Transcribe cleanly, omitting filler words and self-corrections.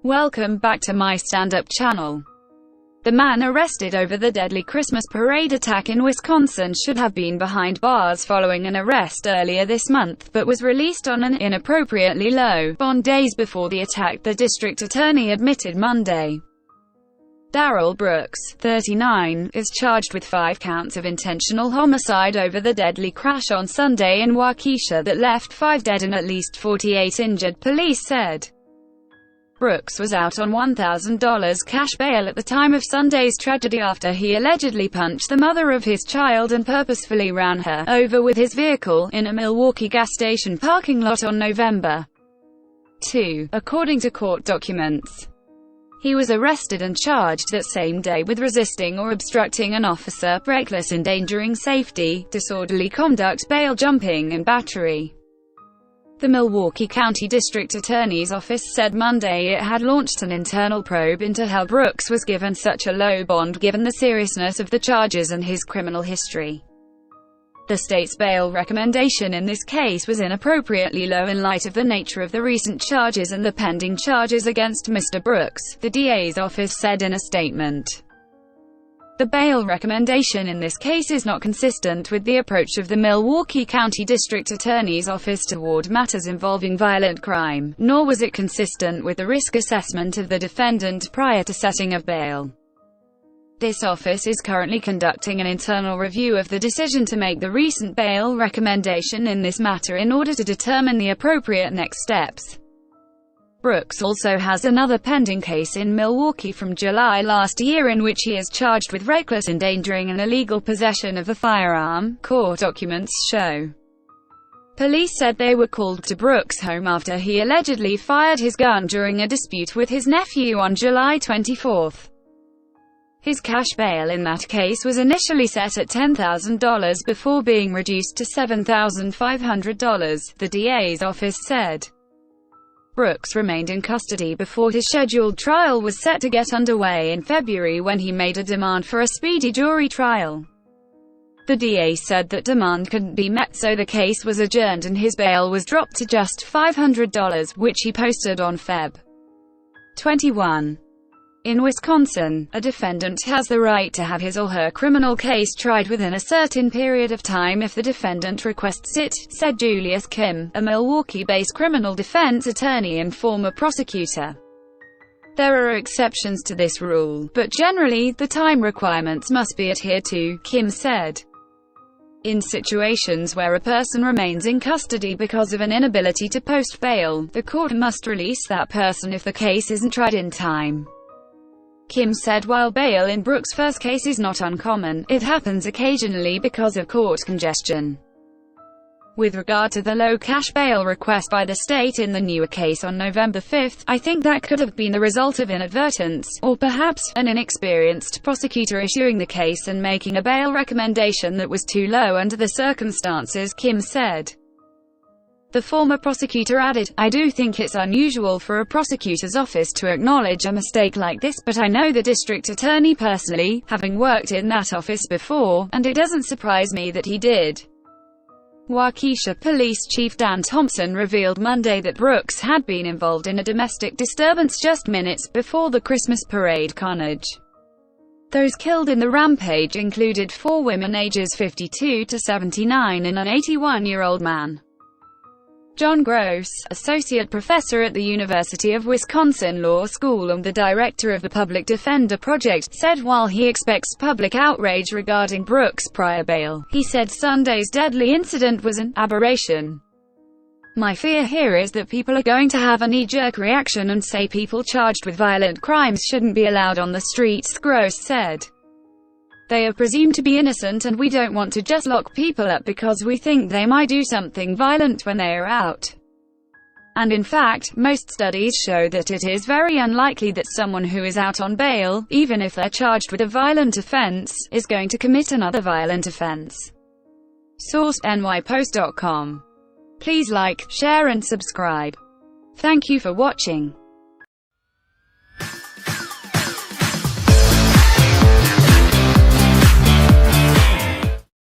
Welcome back to my stand-up channel. The man arrested over the deadly Christmas parade attack in Wisconsin should have been behind bars following an arrest earlier this month, but was released on an inappropriately low bond days before the attack, the district attorney admitted Monday. Darrell Brooks, 39, is charged with 5 counts of intentional homicide over the deadly crash on Sunday in Waukesha that left 5 dead and at least 48 injured, police said. Brooks was out on $1,000 cash bail at the time of Sunday's tragedy after he allegedly punched the mother of his child and purposefully ran her over with his vehicle in a Milwaukee gas station parking lot on November 2, according to court documents. He was arrested and charged that same day with resisting or obstructing an officer, reckless endangering safety, disorderly conduct, bail jumping, and battery. The Milwaukee County District Attorney's Office said Monday it had launched an internal probe into how Brooks was given such a low bond given the seriousness of the charges and his criminal history. The state's bail recommendation in this case was inappropriately low in light of the nature of the recent charges and the pending charges against Mr. Brooks, the DA's office said in a statement. The bail recommendation in this case is not consistent with the approach of the Milwaukee County District Attorney's Office toward matters involving violent crime, nor was it consistent with the risk assessment of the defendant prior to setting of bail. This office is currently conducting an internal review of the decision to make the recent bail recommendation in this matter in order to determine the appropriate next steps. Brooks also has another pending case in Milwaukee from July last year in which he is charged with reckless endangering and illegal possession of a firearm, court documents show. Police said they were called to Brooks' home after he allegedly fired his gun during a dispute with his nephew on July 24. His cash bail in that case was initially set at $10,000 before being reduced to $7,500, the DA's office said. Brooks remained in custody before his scheduled trial was set to get underway in February when he made a demand for a speedy jury trial. The DA said that demand couldn't be met, so the case was adjourned and his bail was dropped to just $500, which he posted on Feb. 21. In Wisconsin, a defendant has the right to have his or her criminal case tried within a certain period of time if the defendant requests it, said Julius Kim, a Milwaukee-based criminal defense attorney and former prosecutor. There are exceptions to this rule, but generally, the time requirements must be adhered to, Kim said. In situations where a person remains in custody because of an inability to post bail, the court must release that person if the case isn't tried in time. Kim said while bail in Brooks' first case is not uncommon, it happens occasionally because of court congestion. With regard to the low cash bail request by the state in the newer case on November 5, I think that could have been the result of inadvertence, or perhaps, an inexperienced prosecutor issuing the case and making a bail recommendation that was too low under the circumstances, Kim said. The former prosecutor added, I do think it's unusual for a prosecutor's office to acknowledge a mistake like this, but I know the district attorney personally, having worked in that office before, and it doesn't surprise me that he did. Waukesha Police Chief Dan Thompson revealed Monday that Brooks had been involved in a domestic disturbance just minutes before the Christmas parade carnage. Those killed in the rampage included 4 women ages 52 to 79 and an 81-year-old man. John Gross, associate professor at the University of Wisconsin Law School and the director of the Public Defender Project, said while he expects public outrage regarding Brooks' prior bail, he said Sunday's deadly incident was an aberration. My fear here is that people are going to have a knee-jerk reaction and say people charged with violent crimes shouldn't be allowed on the streets, Gross said. They are presumed to be innocent and we don't want to just lock people up because we think they might do something violent when they are out. And in fact, most studies show that it is very unlikely that someone who is out on bail, even if they're charged with a violent offense, is going to commit another violent offense. Source: nypost.com. Please like, share and subscribe. Thank you for watching.